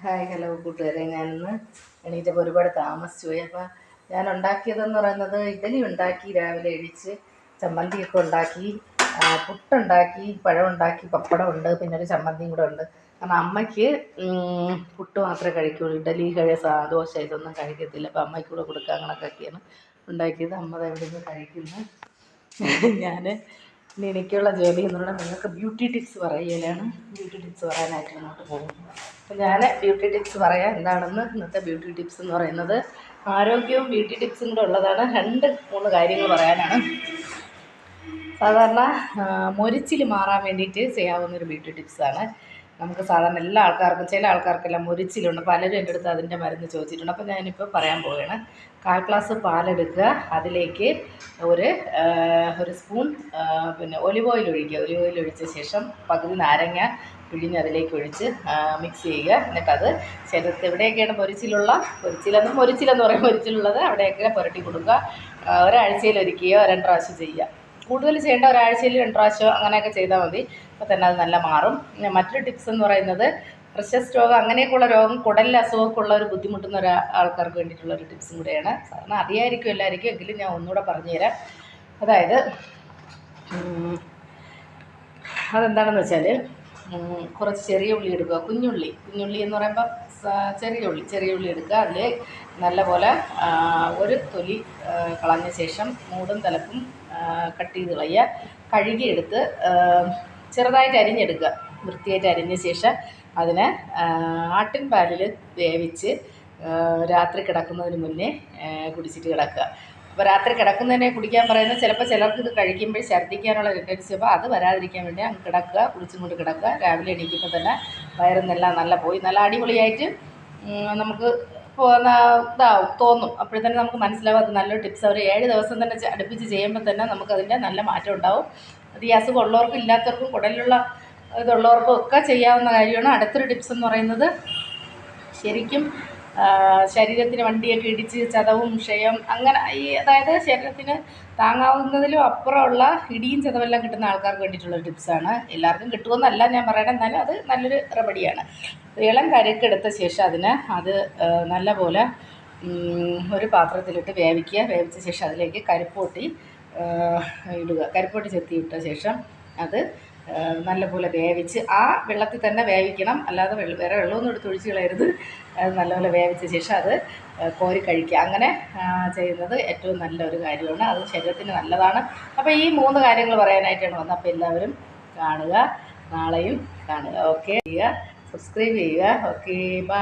Hi hello കൂട്ടുകാരെ, ഞാനിന്ന് എണീറ്റപ്പോൾ ഒരുപാട് താമസിച്ചു പോയി. അപ്പോൾ ഞാൻ ഉണ്ടാക്കിയതെന്ന് പറയുന്നത് ഇഡ്ഡലി ഉണ്ടാക്കി, രാവിലെ എഴുതിച്ച് ചമ്മന്തിയൊക്കെ ഉണ്ടാക്കി, പുട്ടുണ്ടാക്കി, പഴം ഉണ്ടാക്കി, പപ്പടം ഉണ്ട്, പിന്നെ ഒരു ചമ്മന്തിയും കൂടെ ഉണ്ട്. കാരണം അമ്മയ്ക്ക് പുട്ട് മാത്രമേ കഴിക്കുകയുള്ളൂ, ഇഡ്ഡലി ദോശ ഇതൊന്നും കഴിക്കത്തില്ല. അപ്പോൾ അമ്മയ്ക്ക് കൂടെ കൊടുക്കാൻ കണക്കൊക്കെയാണ് ഉണ്ടാക്കിയത്. അമ്മ എവിടെ നിന്ന് കഴിക്കുന്നു. ഞാൻ ഇനി എനിക്കുള്ള ജോലി എന്ന് പറഞ്ഞാൽ നിങ്ങൾക്ക് ബ്യൂട്ടി ടിപ്സ് പറയുകയാണ്. ബ്യൂട്ടി ടിപ്സ് പറയാനായിട്ട് മുന്നോട്ട് പോകും. അപ്പോൾ ഞാൻ ബ്യൂട്ടി ടിപ്സ് പറയാം. എന്താണെന്ന് ഇന്നത്തെ ബ്യൂട്ടി ടിപ്സ് എന്ന് പറയുന്നത് ആരോഗ്യവും ബ്യൂട്ടി ടിപ്സും കൂടെ ഉള്ളതാണ്. 2-3 കാര്യങ്ങൾ പറയാനാണ്. സാധാരണ മൊരിച്ചിൽ മാറാൻ വേണ്ടിയിട്ട് ചെയ്യാവുന്നൊരു ബ്യൂട്ടി ടിപ്സാണ്. നമുക്ക് സാധാരണ എല്ലാ ആൾക്കാർക്കും, ചില ആൾക്കാർക്കെല്ലാം മൊരിച്ചിലുണ്ട്. പലരും എൻ്റെ അടുത്ത് അതിൻ്റെ മരുന്ന് ചോദിച്ചിട്ടുണ്ട്. അപ്പോൾ ഞാനിപ്പോൾ പറയാൻ പോവുകയാണ്. 1/4 ഗ്ലാസ് പാലെടുക്കുക. അതിലേക്ക് ഒരു സ്പൂൺ പിന്നെ ഒലിവ് ഓയിൽ ഒഴിക്കുക. ഒലിവ് ഓയിൽ ഒഴിച്ച ശേഷം പകുതി നാരങ്ങ പിഴിഞ്ഞ് അതിലേക്ക് ഒഴിച്ച് മിക്സ് ചെയ്യുക. എന്നിട്ടത് ശരീരത്തിൽ എവിടെയൊക്കെയാണ് മൊരിച്ചിലെന്ന് പറയും, മൊരിച്ചിലുള്ളത് അവിടെയൊക്കെ പുരട്ടി കൊടുക്കുക. ഒരാഴ്ചയിലൊരിക്കുകയോ 2 പ്രാവശ്യം ചെയ്യുക. കൂടുതൽ ചെയ്യേണ്ട, ഒരാഴ്ചയിൽ 2 പ്രാവശ്യം അങ്ങനെയൊക്കെ ചെയ്താൽ മതി. അപ്പോൾ തന്നെ അത് നല്ല മാറും. പിന്നെ മറ്റൊരു ടിപ്സ് എന്ന് പറയുന്നത് പ്രശസ്ത രോഗം, അങ്ങനെയൊക്കെയുള്ള രോഗം, കുടലിൽ അസുഖമൊക്കെ ഉള്ളവർ ബുദ്ധിമുട്ടുന്ന ആൾക്കാർക്ക് വേണ്ടിയിട്ടുള്ള ഒരു ടിപ്സും കൂടെയാണ്. സാധാരണ അറിയായിരിക്കും എല്ലാവർക്കും, എങ്കിലും ഞാൻ ഒന്നുകൂടെ പറഞ്ഞുതരാം. അതായത് അതെന്താണെന്ന് വെച്ചാൽ കുറച്ച് ചെറിയ ഉള്ളി എടുക്കുക. കുഞ്ഞുള്ളി എന്ന് പറയുമ്പോൾ ചെറിയ ഉള്ളി എടുക്കുക. അതിൽ നല്ലപോലെ ഒരു തൊലി കളഞ്ഞ ശേഷം മൂടും തലപ്പും കട്ട് ചെയ്ത് കളയുക. കഴുകിയെടുത്ത് ചെറുതായിട്ട് അരിഞ്ഞെടുക്കുക. വൃത്തിയായിട്ട് അരിഞ്ഞ ശേഷം അതിനെ ആട്ടിൻ പാലിൽ വേവിച്ച് രാത്രി കിടക്കുന്നതിന് മുന്നേ കുടിച്ചിട്ട് കിടക്കുക. അപ്പോൾ രാത്രി കിടക്കുന്നതിനെ കുടിക്കാൻ പറയുന്നത്, ചിലപ്പോൾ ചിലർക്ക് ഇത് കഴിക്കുമ്പോൾ ഛർദ്ദിക്കാനുള്ള ടെൻഡൻസി, അപ്പോൾ അത് വരാതിരിക്കാൻ വേണ്ടി അങ്ങ് കിടക്കുക, കുടിച്ചും കൊണ്ട് കിടക്കുക. രാവിലെ എണീക്കുമ്പോൾ തന്നെ വയറിന്നെല്ലാം നല്ല പോയി നല്ല അടിപൊളിയായിട്ട് നമുക്ക് തോന്നും. അപ്പോഴത്തന്നെ നമുക്ക് മനസ്സിലാവും അത് നല്ലൊരു ടിപ്സ്. ഒരു 7 ദിവസം തന്നെ അടുപ്പിച്ച് ചെയ്യുമ്പോൾ തന്നെ നമുക്കതിൻ്റെ നല്ല മാറ്റം ഉണ്ടാവും. അത് ഈ അസുഖം ഉള്ളവർക്കും ഇല്ലാത്തവർക്കും കുടലിലുള്ള ഇതുള്ളവർക്കും ഒക്കെ ചെയ്യാവുന്ന കാര്യമാണ്. അടുത്തൊരു ടിപ്സ് എന്ന് പറയുന്നത് ശരിക്കും ശരീരത്തിന് വണ്ടിയൊക്കെ ഇടിച്ച് ചതവും ക്ഷയം അങ്ങനെ അതായത് ശരീരത്തിന് താങ്ങാവുന്നതിലും അപ്പുറമുള്ള ഇടിയും ചതവെല്ലാം കിട്ടുന്ന ആൾക്കാർക്ക് വേണ്ടിയിട്ടുള്ളൊരു ടിപ്സാണ്. എല്ലാവർക്കും കിട്ടുമെന്നല്ല ഞാൻ പറയണം, എന്നാലും അത് നല്ലൊരു റെമഡിയാണ്. ഇളം കരിക്കെടുത്ത ശേഷം അത് നല്ലപോലെ ഒരു പാത്രത്തിലിട്ട് വേവിക്കുക. വേവിച്ച ശേഷം അതിലേക്ക് കരിപ്പോട്ടി ഇടുക. കരിപ്പോട്ടി ചെത്തിയിട്ട ശേഷം അത് നല്ലപോലെ വേവിച്ച് ആ വെള്ളത്തിൽ തന്നെ വേവിക്കണം, അല്ലാതെ വേറെ വെള്ളമൊന്നും എടുത്ത് ഒഴിച്ച് കളയരുത്. അത് നല്ലപോലെ വേവിച്ച ശേഷം അത് കോരി കഴിക്കുക. അങ്ങനെ ചെയ്യുന്നത് ഏറ്റവും നല്ലൊരു കാര്യമാണ്. അത് ശരീരത്തിന് നല്ലതാണ്. അപ്പോൾ ഈ 3 കാര്യങ്ങൾ പറയാനായിട്ടാണ് വന്നത്. അപ്പോൾ എല്ലാവരും കാണുക, നാളെയും കാണുക. ഓക്കെ, സബ്സ്ക്രൈബ് ചെയ്യുക. Okay, by.